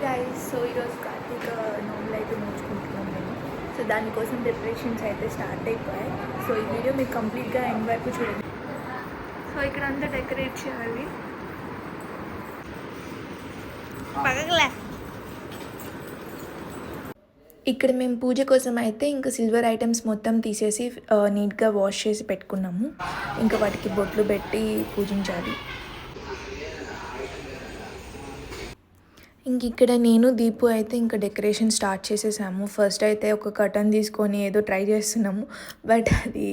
Guys, so ఈరోజు కార్తీక నోములు అయితే నోచుకుంటున్నాం మేము. సో దానికోసం ప్రిపరేషన్స్ అయితే స్టార్ట్ అయిపోయాయి. సో ఈ వీడియో మీరు కంప్లీట్గా ఎండ్ వరకు చూడండి. సో ఇక్కడ అంతా డెకరేట్ చేయాలి. ఇక్కడ మేము పూజ కోసం అయితే ఇంకా సిల్వర్ ఐటమ్స్ మొత్తం తీసేసి నీట్గా వాష్ చేసి పెట్టుకున్నాము. ఇంకా వాటికి బొట్లు పెట్టి పూజించాలి. ఇంక ఇక్కడ నేను దీపు అయితే ఇంకా డెకరేషన్ స్టార్ట్ చేసేసాము. ఫస్ట్ అయితే ఒక కర్టన్ తీసుకొని ఏదో ట్రై చేస్తున్నాము, బట్ అది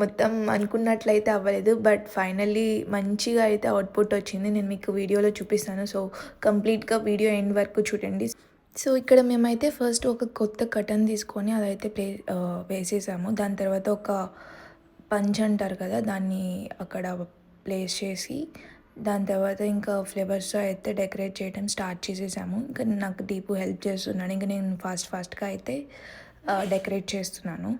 మొత్తం అనుకున్నట్లయితే అవ్వలేదు. బట్ ఫైనల్లీ మంచిగా అయితే అవుట్పుట్ వచ్చింది. నేను మీకు వీడియోలో చూపిస్తాను. సో కంప్లీట్గా వీడియో ఎండ్ వరకు చూడండి. సో ఇక్కడ మేమైతే ఫస్ట్ ఒక కొత్త కర్టన్ తీసుకొని అదైతే వేసేసాము. దాని తర్వాత ఒక పంచ్ అంటారు కదా, దాన్ని అక్కడ ప్లేస్ చేసి దాని తర్వాత ఇంకా ఫ్లేవర్స్తో అయితే డెకరేట్ చేయడం స్టార్ట్ చేసేసాము. ఇంకా నాకు దీపు హెల్ప్ చేస్తున్నాను. ఇంకా నేను ఫాస్ట్గా అయితే డెకరేట్ చేస్తున్నాను.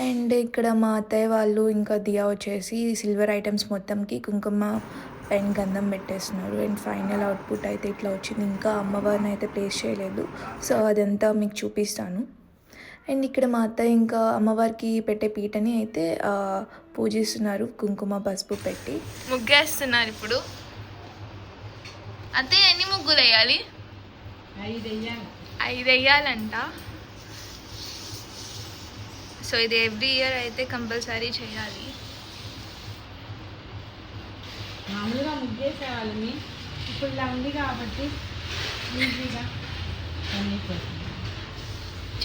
అండ్ ఇక్కడ మా అత్తయ్య వాళ్ళు ఇంకా దియా వచ్చేసి సిల్వర్ ఐటమ్స్ మొత్తంకి కుంకుమ అండ్ గంధం పెట్టేస్తున్నారు. అండ్ ఫైనల్ అవుట్పుట్ అయితే ఇట్లా వచ్చింది. ఇంకా అమ్మవారిని అయితే ప్లేస్ చేయలేదు, సో అదంతా మీకు చూపిస్తాను. అండ్ ఇక్కడ మా అత్తయ్య ఇంకా అమ్మవారికి పెట్టే పీటని అయితే పూజిస్తున్నారు, కుంకుమ పసుపు పెట్టి ముగ్గేస్తున్నారు. ఇప్పుడు అత్తయ్య ఎన్ని ముగ్గులు వేయాలి? 5 వేయాలంట. సో ఇది ఎవ్రీ ఇయర్ అయితే కంపల్సరీ చేయాలి. మామూలుగా ముగ్గేసేవాళ్ళని, ఇప్పుడు ఇలా ఉంది కాబట్టి ఈజీగా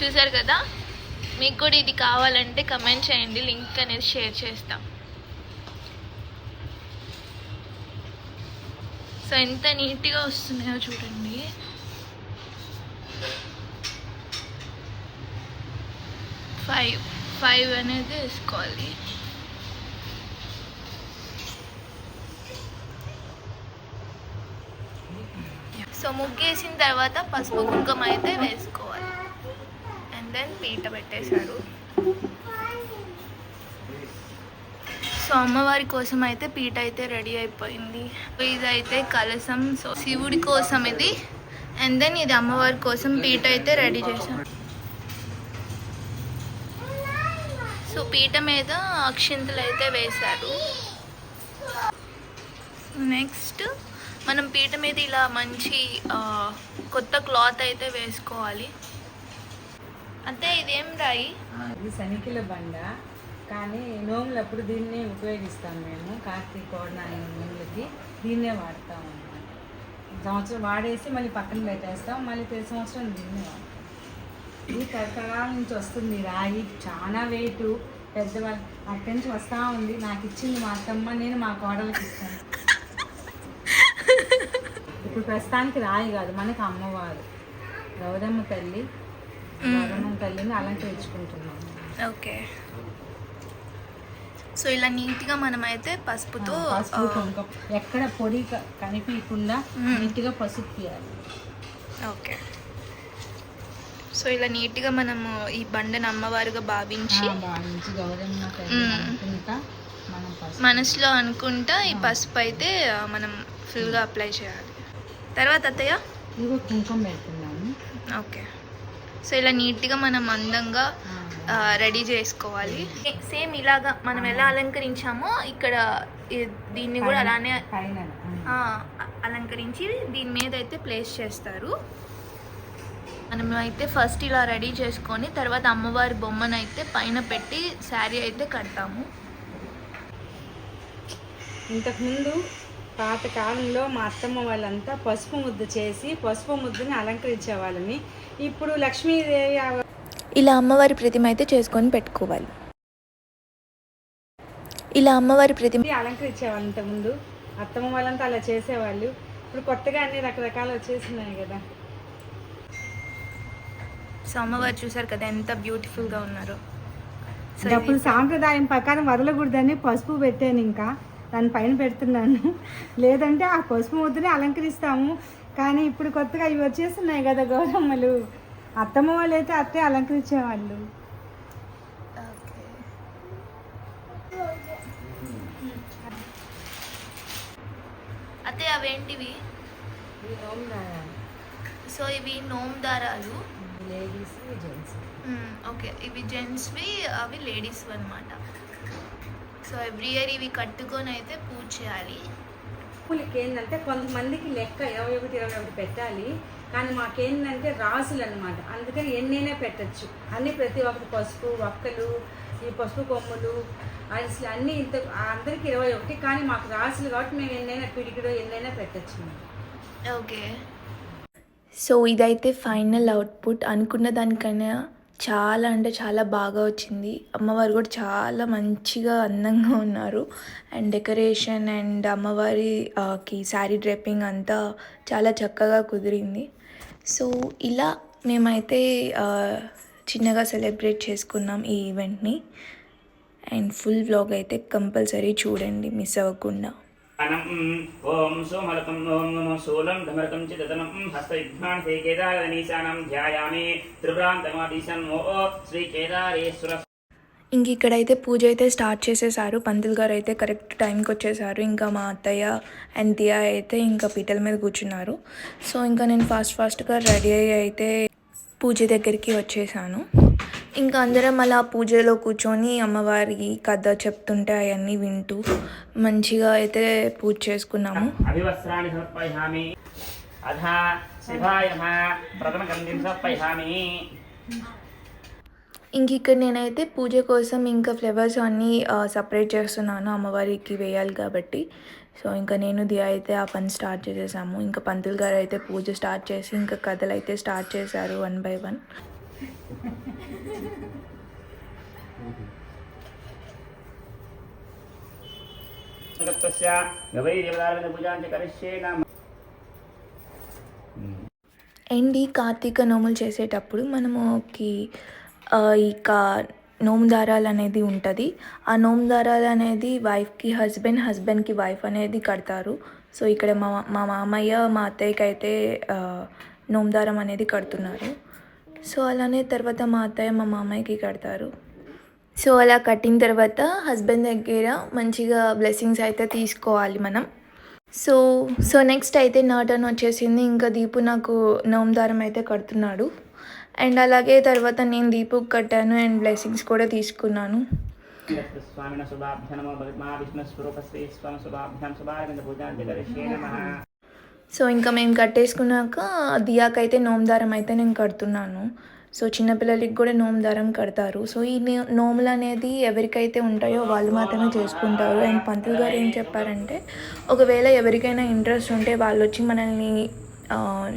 చూసారు కదా. మీకు కూడా ఇది కావాలంటే కమెంట్ చేయండి, లింక్ అనేది షేర్ చేస్తాం. సో ఎంత నీట్గా వస్తున్నాయో చూడండి. ఫైవ్ అనేది వేసుకోవాలి. సో ముగ్గేసిన తర్వాత పసుపు కుంకుమ అయితే వేసుకోవాలి. అండ్ దెన్ పీట పెట్టేశారు. సో అమ్మవారి కోసం అయితే పీట అయితే రెడీ అయిపోయింది. ఇది అయితే కలసం, సో శివుడి కోసం ఇది. అండ్ దెన్ ఇది అమ్మవారి కోసం పీట అయితే రెడీ చేశాం. సో పీట మీద అక్షింతలు అయితే వేశారు. నెక్స్ట్ మనం పీట మీద ఇలా మంచి కొత్త క్లాత్ అయితే వేసుకోవాలి. అంటే ఇదేం రాయి? ఇది శనికిల బండ, కానీ నోములప్పుడు దీన్నే ఉపయోగిస్తాం మేము. కార్తీక నోములకి దీన్నే వాడతాం అన్నమాట. సంవత్సరం వాడేసి మళ్ళీ పక్కన పెట్టేస్తాం, మళ్ళీ ప్రతి సంవత్సరం దీన్నే వాడతాం. ఇది తరతరాల నుంచి వస్తుంది రాయి, చాలా వెయిట్. పెద్దవాళ్ళు అక్కడి నుంచి వస్తూ ఉంది. నాకు ఇచ్చింది మా అత్తమ్మ, నేను మా కోడలకి ఇస్తాను. ఇప్పుడు ప్రస్తుతానికి రాయి కాదు, మనకి అమ్మవారు గౌరమ్మ తల్లి, గౌరమ్మ తల్లిని అలంకరించుకుంటున్నాం. ఓకే. సో ఇలా నీట్గా మనమైతే పసుపుతో ఎక్కడ పొడి కనిపించకుండా నీట్గా పసుపు తీయాలి. ఓకే. సో ఇలా నీట్గా మనము ఈ బండను అమ్మవారుగా భావించి గౌరమ్మ మనసులో అనుకుంటా ఈ పసుపు అయితే మనం ఫుల్గా అప్లై చేయాలి. తర్వాత అత్తయ్య ఇదిగో కుంకుమ పెడుతున్నాము. ఓకే. సో ఇలా నీట్గా మనం అందంగా రెడీ చేసుకోవాలి. సేమ్ ఇలాగా మనం ఎలా అలంకరించామో ఇక్కడ దీన్ని కూడా అలానే అలంకరించి దీని మీద అయితే ప్లేస్ చేస్తారు. మనం అయితే ఫస్ట్ ఇలా రెడీ చేసుకొని తర్వాత అమ్మవారి బొమ్మను అయితే పైన పెట్టి శారీ అయితే కడతాము. ఇంతకుముందు పాతకాలంలో మా అత్తమ్మ వాళ్ళంతా పసుపు ముద్ద చేసి పసుపు ముద్దని అలంకరించే వాళ్ళని. ఇప్పుడు లక్ష్మీదేవి ఇలా అమ్మవారి ప్రతిమ అయితే చేసుకొని పెట్టుకోవాలి. ఇలా అమ్మవారి ప్రతిమ అలంకరించేవాళ్ళు. ఇంతకుముందు అత్తమ్మ వాళ్ళంతా అలా చేసేవాళ్ళు. ఇప్పుడు కొత్తగా అన్ని రకరకాలు వచ్చేస్తున్నాయి కదా. సో అమ్మవారు చూసారు కదా ఎంత బ్యూటిఫుల్గా ఉన్నారో. సో అప్పుడు సాంప్రదాయం ప్రకారం వదలకూడదని పసుపు పెట్టాను, ఇంకా దాని పైన పెడుతున్నాను. లేదంటే ఆ పసుపు ముద్దని అలంకరిస్తాము. కానీ ఇప్పుడు కొత్తగా ఇవి వచ్చేస్తున్నాయి కదా గౌరమ్మలు. అత్తమ్మ వాళ్ళు అయితే అత్తే అలంకరించేవాళ్ళు. అదే అవేంటివి? సో ఇవి నోమ్ దారాలు. Ladies gents. ఓకే, ఇవి జెంట్స్వి, అవి లేడీస్ అనమాట. సో ఎవ్రీ ఇయర్ ఇవి కట్టుకొని అయితే పూజ చేయాలి. పూలకి ఏంటంటే కొంతమందికి లెక్క 21 పెట్టాలి, కానీ మాకేంటంటే రాసులు అనమాట. అందుకని ఎన్నైనా పెట్టచ్చు. అన్నీ ప్రతి ఒక్కటి పసుపు ఒక్కలు, ఈ పసుపు కొమ్ములు, అరిసెలు అన్నీ ఇంత అందరికి 21, కానీ మాకు రాసులు కాబట్టి మేము ఎన్నైనా పిడికిలో ఎన్నైనా పెట్టచ్చు. ఓకే, సో ఇదైతే ఫైనల్ అవుట్పుట్. అనుకున్న దానికన్నా చాలా అంటే చాలా బాగా వచ్చింది. అమ్మవారు కూడా చాలా మంచిగా అందంగా ఉన్నారు. అండ్ డెకరేషన్ అండ్ అమ్మవారికి శారీ డ్రెప్పింగ్ అంతా చాలా చక్కగా కుదిరింది. సో ఇలా మేమైతే చిన్నగా సెలబ్రేట్ చేసుకున్నాం ఈ ఈవెంట్ని. అండ్ ఫుల్ వ్లాగ్ అయితే కంపల్సరీ చూడండి, మిస్ అవ్వకుండా. ఓం సోమలకం ఓం నమో శూలం ధమరకం చిదతనం హస్తయుగ్మాన్ శ్రీ కేదారనీశానం ధ్యాయామి త్రిభ్రాంతమాదీశం ఓ శ్రీ కేదారేశ్వర. ఇంక ఇక్కడైతే పూజ అయితే స్టార్ట్ చేసేసారు. పంతులు గారు అయితే కరెక్ట్ టైంకి వచ్చేసారు. ఇంకా మా అత్తయ్య అండ్ దియా అయితే ఇంకా పీటల మీద కూర్చున్నారు. సో ఇంకా నేను ఫాస్ట్గా రెడీ అయ్యి అయితే పూజ దగ్గరికి వచ్చేసాను. ఇంకా అందరం అలా పూజలో కూర్చొని అమ్మవారి కథ చెప్తుంటే అవన్నీ వింటూ మంచిగా అయితే పూజ చేసుకున్నాము. అభివస్త్రాన్ని సమర్పయామి అధా శివాయ నమః ప్రథమగంధిం సమర్పయామి. ఇంక ఇక్కడ నేనైతే పూజ కోసం ఇంకా ఫ్లవర్స్ అన్నీ సపరేట్ చేస్తున్నాను, అమ్మవారికి వేయాలి కాబట్టి. సో ఇంకా నేను దియా అయితే ఆ పని స్టార్ట్ చేసేసాము. ఇంకా పంతులు గారు అయితే పూజ స్టార్ట్ చేసి ఇంకా కథలు అయితే స్టార్ట్ చేశారు 1 by 1. అండ్ ఈ కార్తీక నోములు చేసేటప్పుడు మనముకి ఇక నోము దారాలు అనేది ఉంటుంది. ఆ నోము దారాలు అనేది వైఫ్కి హస్బెండ్, హస్బెండ్కి వైఫ్ అనేది కడతారు. సో ఇక్కడ మా మామయ్య మా అత్తయ్యకి అయితే నోము దారం అనేది కడుతున్నారు. సో అలానే తర్వాత మా అత్తయ్య మా మామయ్యకి కడతారు. సో అలా కట్టిన తర్వాత హస్బెండ్ దగ్గర మంచిగా బ్లెస్సింగ్స్ అయితే తీసుకోవాలి మనం. సో నెక్స్ట్ అయితే నా టర్న్ వచ్చేసింది. ఇంకా దీపు నాకు నోము దారం అయితే కడుతున్నాడు. అండ్ అలాగే తర్వాత నేను దీపుకి కట్టాను అండ్ బ్లెస్సింగ్స్ కూడా తీసుకున్నాను. సో ఇంకా మేము కట్టేసుకున్నాక దియాకైతే నోము దారం అయితే నేను కడుతున్నాను. సో చిన్నపిల్లలకి కూడా నోము దారం కడతారు. సో ఈ నోములు అనేది ఎవరికైతే ఉంటాయో వాళ్ళు మాత్రమే చేసుకుంటారు. అండ్ పంతులు గారు ఏం చెప్పారంటే ఒకవేళ ఎవరికైనా ఇంట్రెస్ట్ ఉంటే వాళ్ళు వచ్చి మనల్ని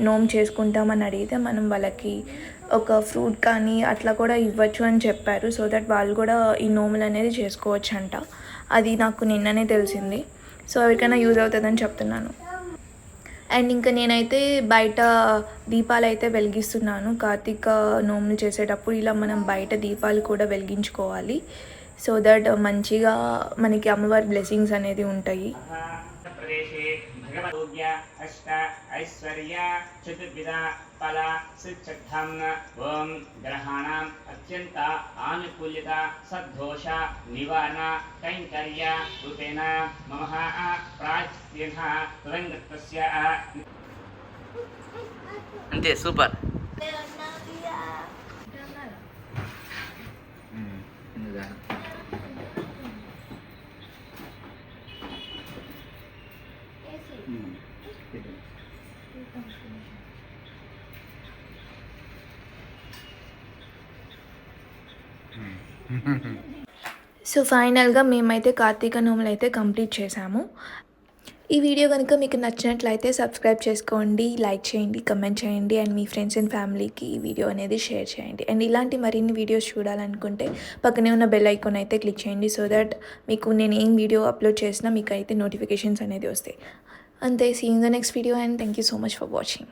నోము చేసుకుంటామని అడిగితే మనం వాళ్ళకి ఒక ఫ్రూట్ కానీ అట్లా కూడా ఇవ్వచ్చు అని చెప్పారు. సో దట్ వాళ్ళు కూడా ఈ నోములు అనేది చేసుకోవచ్చు అంట. అది నాకు నిన్ననే తెలిసింది. సో ఎవరికైనా యూజ్ అవుతుందని చెప్తున్నాను. అండ్ ఇంకా నేనైతే బయట దీపాలు అయితే వెలిగిస్తున్నాను. కార్తీక నోములు చేసేటప్పుడు ఇలా మనం బయట దీపాలు కూడా వెలిగించుకోవాలి. సో దట్ మంచిగా మనకి అమ్మవారి బ్లెస్సింగ్స్ అనేది ఉంటాయి. అష్ట ఐశ్వర్య చతుర్విధ ఫల సిద్ధం ఓం గ్రహాణం అత్యంత ఆనుకూల్యత సద్దోష నివారణ కైంకర్య రూపేణ మమ ప్రాచిత్యః తదంగత్వస్య. అంతే, సూపర్. సో ఫైనల్గా మేమైతే కార్తీక నోములు అయితే కంప్లీట్ చేసాము. ఈ వీడియో కనుక మీకు నచ్చినట్లయితే సబ్స్క్రైబ్ చేసుకోండి, లైక్ చేయండి, కమెంట్ చేయండి అండ్ మీ ఫ్రెండ్స్ అండ్ ఫ్యామిలీకి ఈ వీడియో అనేది షేర్ చేయండి. అండ్ ఇలాంటి మరిన్ని వీడియోస్ చూడాలనుకుంటే పక్కనే ఉన్న బెల్ ఐకాన్ అయితే క్లిక్ చేయండి. సో దట్ మీకు నేను ఏం వీడియో అప్లోడ్ చేసినా మీకు అయితే నోటిఫికేషన్స్ అనేది వస్తాయి. అంతే, see in the next video and thank you so much for watching.